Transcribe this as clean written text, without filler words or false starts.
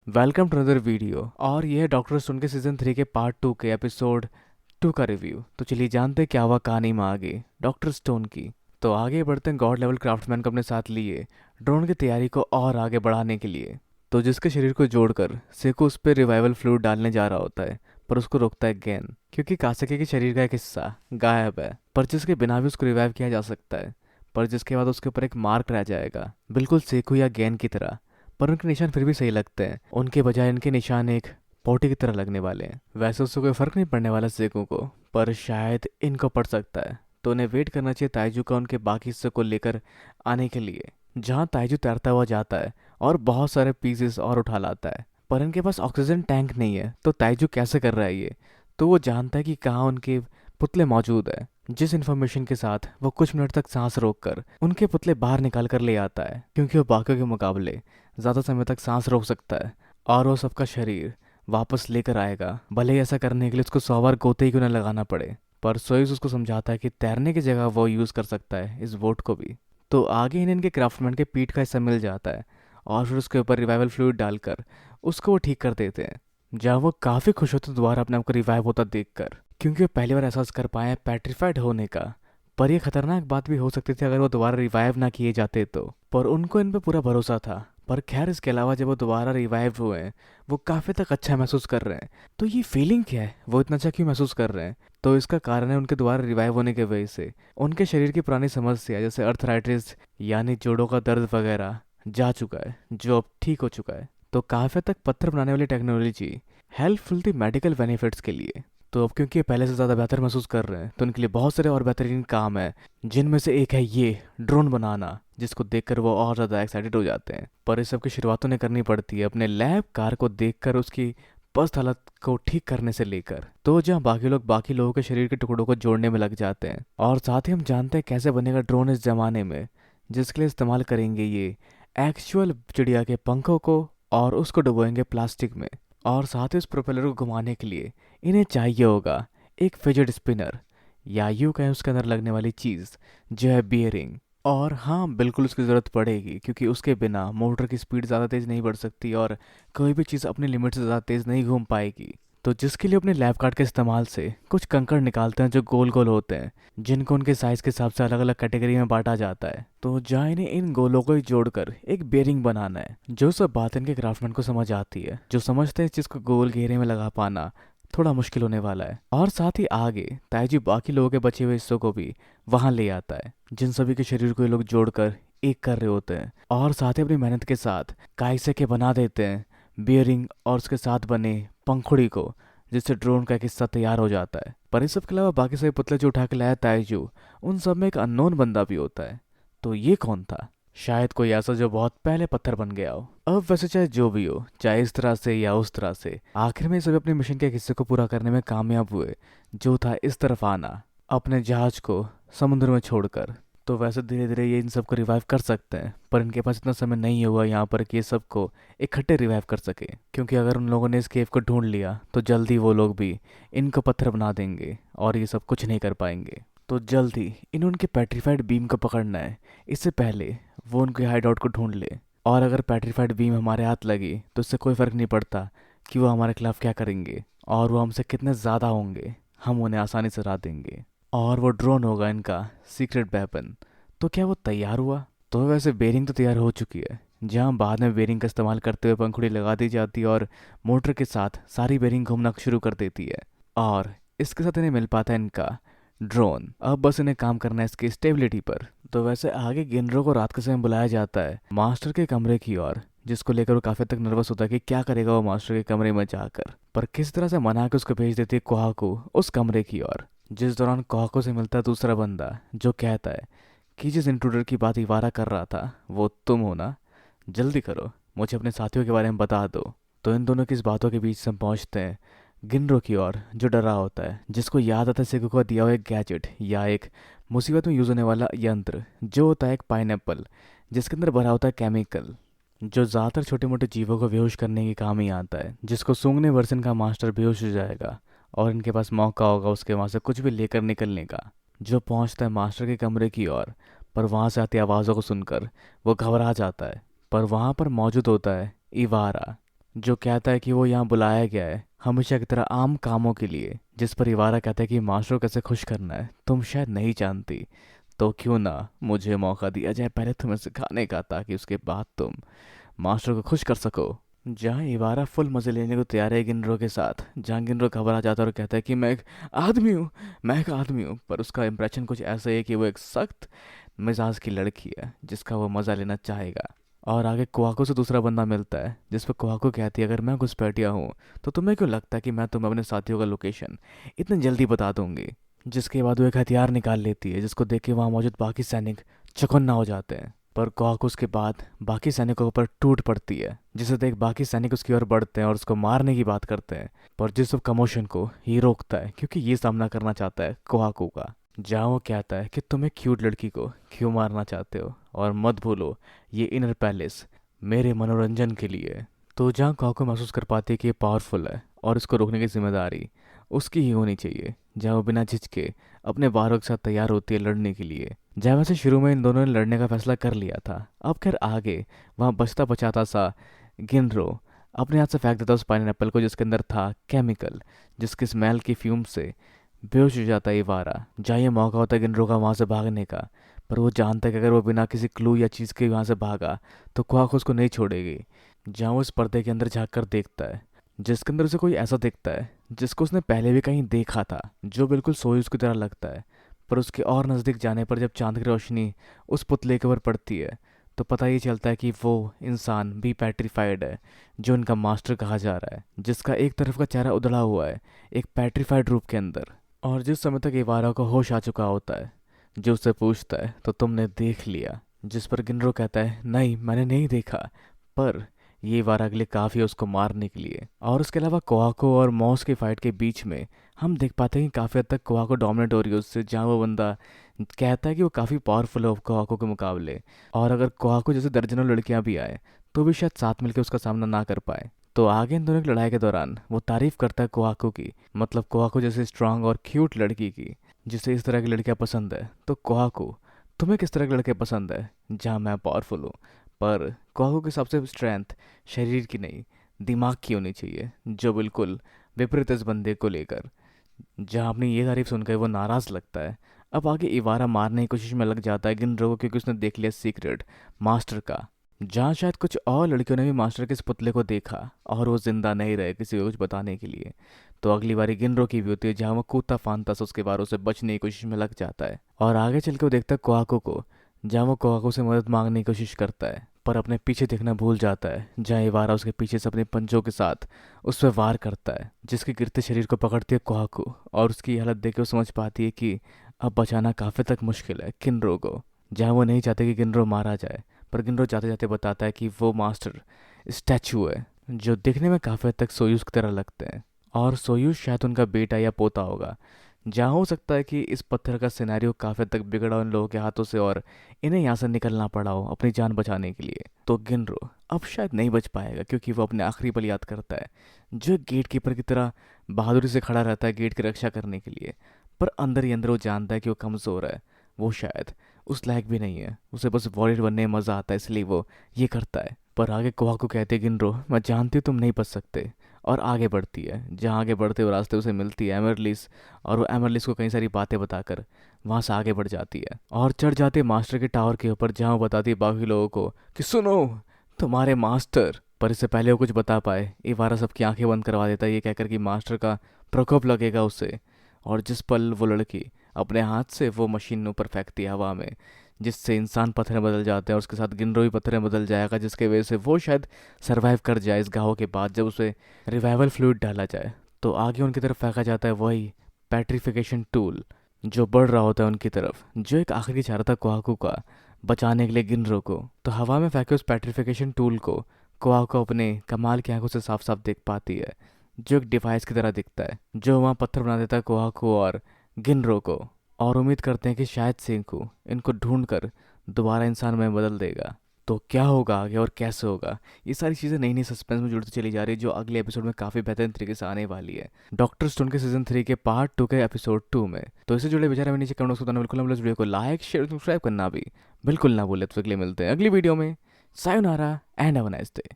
Welcome to another video. और ये है डॉक्टर स्टोन के सीजन 3 के पार्ट 2 के एपिसोड 2 का रिव्यू। तो चलिए जानते हैं क्या हुआ कहानी में आगे डॉक्टर स्टोन की। तो आगे बढ़ते हैं गॉड लेवल क्राफ्टमैन को अपने साथ लिए ड्रोन की तैयारी को और आगे बढ़ाने के लिए। तो जिसके शरीर को जोड़कर सेको उस पर रिवाइवल फ्लूइड डालने जा रहा होता है, पर उसको रोकता है गैन, क्योंकि कासेके के शरीर का एक हिस्सा गायब है, पर जिसके बिना भी उसको रिवाइव किया जा सकता है, पर जिसके बाद उसके ऊपर एक मार्क रह जाएगा बिल्कुल सेको या गैन की तरह। पर उनके निशान फिर भी सही लगते हैं, उनके बजाय इनके निशान एक पोटी की तरह लगने वाले हैं। वैसे उससे कोई फर्क नहीं पड़ने वाला सेको को, पर शायद इनको पड़ सकता है। तो उन्हें वेट करना चाहिए ताइजू का उनके बाकी हिस्से को लेकर आने के लिए, जहाँ ताइजू तैरता हुआ जाता है और बहुत सारे पीसेस और उठा लाता है। पर इनके पास ऑक्सीजन टैंक नहीं है, तो ताइजू कैसे कर रहा है ये। तो वो जानता है कि कहाँ उनके पुतले मौजूद है, जिस इन्फॉर्मेशन के साथ वो कुछ मिनट तक सांस रोककर उनके पुतले बाहर निकाल कर ले आता है, क्योंकि वो बाकियों के मुकाबले ज़्यादा समय तक सांस रोक सकता है और वो सबका शरीर वापस लेकर आएगा, भले ही ऐसा करने के लिए उसको 100 बार गोते ही क्यों ना लगाना पड़े। पर सोइस उसको समझाता है कि तैरने की जगह वो यूज़ कर सकता है इस बोट को भी। तो आगे इन्हें इनके क्राफ्टमैन के पीठ का हिस्सा मिल जाता है और फिर उसके ऊपर रिवाइवल फ्लूइड डालकर उसको वो ठीक कर देते हैं, जहाँ वो काफ़ी खुश होते हैं दोबारा अपने आप को रिवाइव होता देखकर, क्योंकि वो पहली बार एहसास कर पाए हैं पेट्रीफाइड होने का। पर यह खतरनाक बात भी हो सकती थी अगर वो दोबारा रिवाइव ना किए जाते तो, पर उनको इन पे पूरा भरोसा था। पर खैर इसके अलावा जब वो दोबारा रिवाइव हुए हैं, वो काफ़ी तक अच्छा महसूस कर रहे हैं। तो ये फीलिंग क्या है, वो इतना अच्छा क्यों महसूस कर रहे हैं। तो इसका कारण है उनके दोबारा रिवाइव होने की वजह से उनके शरीर की पुरानी समस्या जैसे अर्थराइटिस यानी जोड़ों का दर्द वगैरह जा चुका है, जो अब ठीक हो चुका है। तो काफ़ी तक पत्थर बनाने वाली टेक्नोलॉजी हेल्पफुल थी मेडिकल बेनिफिट्स के लिए। तो अब क्योंकि ये पहले से ज़्यादा बेहतर महसूस कर रहे हैं, तो उनके लिए बहुत सारे और बेहतरीन काम है, जिनमें से एक है ये ड्रोन बनाना, जिसको देखकर वो और ज़्यादा एक्साइटेड हो जाते हैं। पर इस सब की शुरुआत उन्हें करनी पड़ती है अपने लैब कार को देखकर उसकी पस्त हालत को ठीक करने से लेकर, तो जहाँ बाकी लोग बाकी लोगों के शरीर के टुकड़ों को जोड़ने में लग जाते हैं। और साथ ही हम जानते हैं कैसे बनेगा ड्रोन इस जमाने में, जिसके लिए इस्तेमाल करेंगे ये एक्चुअल चिड़िया के पंखों को और उसको डुबोएंगे प्लास्टिक में। और साथ ही उस प्रोपेलर को घुमाने के लिए इन्हें चाहिए होगा एक फिजेट स्पिनर, या यूँ कहें उसके अंदर लगने वाली चीज़ जो है बियरिंग। और हाँ बिल्कुल उसकी ज़रूरत पड़ेगी, क्योंकि उसके बिना मोटर की स्पीड ज़्यादा तेज़ नहीं बढ़ सकती और कोई भी चीज़ अपनी लिमिट से ज़्यादा तेज़ नहीं घूम पाएगी। तो जिसके लिए अपने लैब कार्ड के इस्तेमाल से कुछ कंकड़ निकालते हैं जो गोल गोल होते हैं, जिनको उनके साइज़ के हिसाब से अलग अलग कैटेगरी में बांटा जाता है। तो जहाँ इन्हें इन गोलों को ही जोड़कर एक बेरिंग बनाना है, जो सब बात इनके क्राफ्टमैन को समझ आती है, जो समझते हैं इस चीज़ को गोल घेरे में लगा पाना थोड़ा मुश्किल होने वाला है। और साथ ही आगे ताइजी बाकी लोगों के बचे हुए हिस्सों को भी वहां ले आता है, जिन सभी के शरीर को ये लोग जोड़कर एक कर रहे होते हैं, और साथ ही अपनी मेहनत के साथ काइसे के बना देते हैं बियरिंग और उसके साथ बने पंखुड़ी को, जिससे ड्रोन का एक हिस्सा तैयार हो जाता है। पर इस सब के अलावा बाकी सभी पुतले जो उठा के लाया ताइजू, उन सब में एक अननोन बंदा भी होता है। तो ये कौन था, शायद कोई ऐसा जो बहुत पहले पत्थर बन गया हो। अब वैसे चाहे जो भी हो, चाहे इस तरह से या उस तरह से, आखिर में सभी अपने मिशन के एक हिस्से को पूरा करने में कामयाब हुए, जो था इस तरफ आना अपने जहाज को समुद्र में छोड़कर। तो वैसे धीरे धीरे ये इन सबको रिवाइव कर सकते हैं, पर इनके पास इतना समय नहीं हुआ यहाँ पर कि ये सबको इकट्ठे रिवाइव कर सके, क्योंकि अगर उन लोगों ने इस केव को ढूंढ लिया तो जल्दी वो लोग भी इनको पत्थर बना देंगे और ये सब कुछ नहीं कर पाएंगे। तो जल्दी इन्हें उनके पेट्रीफाइड बीम को पकड़ना है, इससे पहले वो उनके हाइड आउट को ढूंढ ले। और अगर पेट्रीफाइड बीम हमारे हाथ लगी तो इससे कोई फ़र्क नहीं पड़ता कि वो हमारे खिलाफ क्या करेंगे और वो हमसे कितने ज़्यादा होंगे, हम उन्हें आसानी से हरा देंगे। और वो ड्रोन होगा इनका सीक्रेट वेपन। तो क्या वो तैयार हुआ। तो वैसे बेरिंग तो तैयार हो चुकी है, जहाँ बाद में बेरिंग का इस्तेमाल करते हुए पंखुड़ी लगा दी जाती है और मोटर के साथ सारी बेरिंग घूमना शुरू कर देती है। और इसके साथ इन्हें मिल पाता है इनका ड्रोन। अब बस इन्हें काम करना है इसकी स्टेबिलिटी पर। तो वैसे आगे गिनरो को रात के समय बुलाया जाता है मास्टर के कमरे की ओर, जिसको लेकर वो काफी तक नर्वस होता है कि क्या करेगा वो मास्टर के कमरे में जाकर। पर किस तरह से मना के उसको भेज देती है कोहाको उस कमरे की ओर, जिस दौरान कोहाको से मिलता है दूसरा बंदा, जो कहता है कि जिस इंट्रूडर की बात इवारा कर रहा था वो तुम हो ना, जल्दी करो, मुझे अपने साथियों के बारे में बता दो। तो इन दोनों की इस बातों के बीच से हम पहुंचते हैं गिनरो की ओर, जो डरा होता है, जिसको याद आता है सेगो को दिया हुआ एक गैजेट या एक मुसीबत में यूज़ होने वाला यंत्र, जो होता है एक पाइनएप्पल, जिसके अंदर भरा होता है केमिकल, जो ज़्यादातर छोटे मोटे जीवों को बेहोश करने के काम ही आता है, जिसको सूंघने वर्सन का मास्टर बेहोश हो जाएगा और इनके पास मौका होगा उसके वहाँ से कुछ भी लेकर निकलने का। जो पहुँचता है मास्टर के कमरे की ओर, पर वहाँ से आती आवाज़ों को सुनकर वो घबरा जाता है। पर वहाँ पर मौजूद होता है इवारा, जो कहता है कि वो यहाँ बुलाया गया है हमेशा की तरह आम कामों के लिए, जिस पर इवारा कहता है कि मास्टर को कैसे खुश करना है तुम शायद नहीं जानती, तो क्यों ना मुझे मौका दिया जाए पहले तुम्हें सिखाने का, ताकि उसके बाद तुम मास्टर को खुश कर सको। जहाँ इवारा फुल मजे लेने को तैयार है गिनरो के साथ, जहाँ गिनरो घबरा जाता है और कहता है कि मैं एक आदमी हूँ, मैं एक आदमी हूँ, पर उसका इंप्रेशन कुछ ऐसा है कि वो एक सख्त मिजाज की लड़की है जिसका वो मज़ा लेना चाहेगा। और आगे कोहाको से दूसरा बंदा मिलता है जिस पर कोहाको कहती है अगर मैं घुसपैठिया हूँ तो तुम्हें क्यों लगता है कि मैं तुम्हें अपने साथियों का लोकेशन इतनी जल्दी बता दूंगी। जिसके बाद वो एक हथियार निकाल लेती है जिसको देख के वहाँ मौजूद बाकी सैनिक चौकन्ना हो जाते हैं। पर कोहाको उसके बाद बाकी सैनिकों पर टूट पड़ती है जिसे देख बाकी सैनिक उसकी ओर बढ़ते हैं और उसको मारने की बात करते हैं। पर जिस सब कमोशन को ही रोकता है क्योंकि ये सामना करना चाहता है कोहाको का। जहाँ वो कहता है कि तुम एक क्यूट लड़की को क्यों मारना चाहते हो और मत भूलो ये इनर पैलेस मेरे मनोरंजन के लिए है। तो जहाँ काको महसूस कर पाती है कि ये पावरफुल है और इसको रोकने की जिम्मेदारी उसकी ही होनी चाहिए। जहाँ वो बिना झिझके अपने बारों के साथ तैयार होती है लड़ने के लिए। जहाँ वैसे शुरू में इन दोनों ने लड़ने का फैसला कर लिया था, अब खैर आगे वहाँ बचता बचाता सा गिनरो अपने हाथ से फेंक देता उस पाइनएप्पल को जिसके अंदर था केमिकल, जिसकी स्मेल की फ्यूम से बेहोश हो जाता है इवारा। जहाँ ये मौका होता है गिनरो का वहाँ से भागने का, पर वो जानता है कि अगर वो बिना किसी क्लू या चीज़ के वहाँ से भागा तो क्वाक उसको नहीं छोड़ेगी। जहाँ वो इस पर्दे के अंदर झाँक कर देखता है जिसके अंदर उसे कोई ऐसा दिखता है जिसको उसने पहले भी कहीं देखा था, जो बिल्कुल सोयूज की तरह लगता है। पर उसके और नज़दीक जाने पर जब चांद की रोशनी उस पुतले के ऊपर पड़ती है तो पता ही चलता है कि वो इंसान भी पेट्रीफाइड है जो उनका मास्टर कहा जा रहा है, जिसका एक तरफ का चेहरा उधड़ा हुआ है एक पेट्रीफाइड रूप के अंदर। और जिस समय तक इवारा को होश आ चुका होता है जो उससे पूछता है तो तुमने देख लिया, जिस पर गिनरो कहता है नहीं मैंने नहीं देखा। पर ये इवारा के लिए काफ़ी है उसको मारने के लिए। और उसके अलावा कोहाको और मॉस की फाइट के बीच में हम देख पाते हैं कि काफ़ी हद तक कोहाको डोमिनेट हो रही है उससे, जहाँ वो बंदा कहता है कि वो काफ़ी पावरफुल है कोहाको के मुकाबले, और अगर कोहाको जैसे दर्जनों लड़कियां भी आए तो भी शायद साथ मिलकर उसका सामना ना कर पाए। तो आगे इन दोनों की लड़ाई के दौरान वो तारीफ करता है कोहाको की, मतलब कोहाको जैसे स्ट्रांग और क्यूट लड़की की जिसे इस तरह की लड़कियां पसंद है। तो कोहाको तुम्हें किस तरह के लड़के पसंद है, जहाँ मैं पावरफुल हूँ। पर कोहाको की सबसे स्ट्रेंथ शरीर की नहीं दिमाग की होनी चाहिए, जो बिल्कुल विपरीत इस बंदे को लेकर। जहाँ अपनी ये तारीफ सुनकर वो नाराज़ लगता है। अब आगे इवारा मारने की कोशिश में लग जाता है गिनरो को क्योंकि उसने देख लिया सीक्रेट मास्टर का। जहाँ शायद कुछ और लड़कियों ने भी मास्टर के इस पुतले को देखा और वो जिंदा नहीं रहे किसी को कुछ बताने के लिए। तो अगली बारी गिनरो की भी होती है जहाँ वो कूदता फांदता सा उसके बारों से बचने की कोशिश में लग जाता है। और आगे चल के वो देखता है कोहाको को, जहाँ वो कोहाको से मदद मांगने की कोशिश करता है पर अपने पीछे देखना भूल जाता है। जहाँ इवारा उसके पीछे से अपने पंजों के साथ उस पर वार करता है जिसके गिरते शरीर को पकड़ती है कोहाको, और उसकी हालत देख के वो समझ पाती है कि अब बचाना काफ़ी तक मुश्किल है गिनरो को। जहाँ वो नहीं चाहते कि गिनरो मारा जाए, पर गिनरो जाते जाते बताता है कि वो मास्टर स्टैचू है जो दिखने में काफ़ी हद तक सोयूज की तरह लगते हैं, और सोयूज शायद उनका बेटा या पोता होगा। जहाँ हो सकता है कि इस पत्थर का सिनेरियो काफ़ी हद तक बिगड़ा उन लोगों के हाथों से और इन्हें यहाँ से निकलना पड़ा हो अपनी जान बचाने के लिए। तो गिनरो अब शायद नहीं बच पाएगा क्योंकि वो अपने आखिरी पल याद करता है जो एक गेट कीपर की तरह बहादुरी से खड़ा रहता है गेट की रक्षा करने के लिए। पर अंदर ही अंदर वो जानता है कि वो कमज़ोर है, वो शायद उस लायक भी नहीं है, उसे बस वॉरियर बनने में मज़ा आता है इसलिए वो ये करता है। पर आगे कोहाको कहते हैं गिनरो मैं जानती हूँ तुम नहीं बच सकते, और आगे बढ़ती है। जहाँ आगे बढ़ते हुए रास्ते उसे मिलती है एमरलिस, और वो एमरलिस को कई सारी बातें बताकर वहाँ से आगे बढ़ जाती है और चढ़ जाती है मास्टर के टावर के ऊपर, जहाँ वो बताती है बाकी लोगों को कि सुनो तुम्हारे मास्टर। पर इससे पहले वो कुछ बता पाए इवारा सबकी आंखें बंद करवा देता है ये कहकर कि मास्टर का प्रकोप लगेगा उसे। और जिस पल वो लड़की अपने हाथ से वो मशीन ऊपर फेंकती है हवा में, जिससे इंसान पत्थर में बदल जाते हैं और उसके साथ गिनरो भी पत्थर में बदल जाएगा, जिसके वजह से वो शायद सरवाइव कर जाए इस घाव के बाद जब उसे रिवाइवल फ्लूइड डाला जाए। तो आगे उनकी तरफ फेंका जाता है वही पेट्रिफिकेशन टूल जो बढ़ रहा होता है उनकी तरफ, जो एक आखिरी चारा था कोहाकू का बचाने के लिए गिनरो को। तो हवा में फेंके उस पेट्रिफिकेशन टूल को कोहाकू अपने कमाल की आंखों से साफ साफ देख पाती है, जो एक डिवाइस की तरह दिखता है जो वहाँ पत्थर बना देता है कोहाकू और गिनरो को। और उम्मीद करते हैं कि शायद सेंकू इनको ढूंढकर दोबारा इंसान में बदल देगा। तो क्या होगा आगे और कैसे होगा, ये सारी चीज़ें नई नई सस्पेंस में जुड़ती चली जा रही है जो अगले एपिसोड में काफ़ी बेहतरीन तरीके से आने वाली है डॉक्टर स्टोन के सीजन 3 के पार्ट 2 के एपिसोड 2 में। तो इससे जुड़े विचार में नीचे कमेंट बॉक्स में बताना बिल्कुल ना भूलें। इस वीडियो को लाइक शेयर सब्सक्राइब करना भी बिल्कुल ना भूलें। तो अगले मिलते हैं अगली वीडियो में। Sayonara and have a nice day.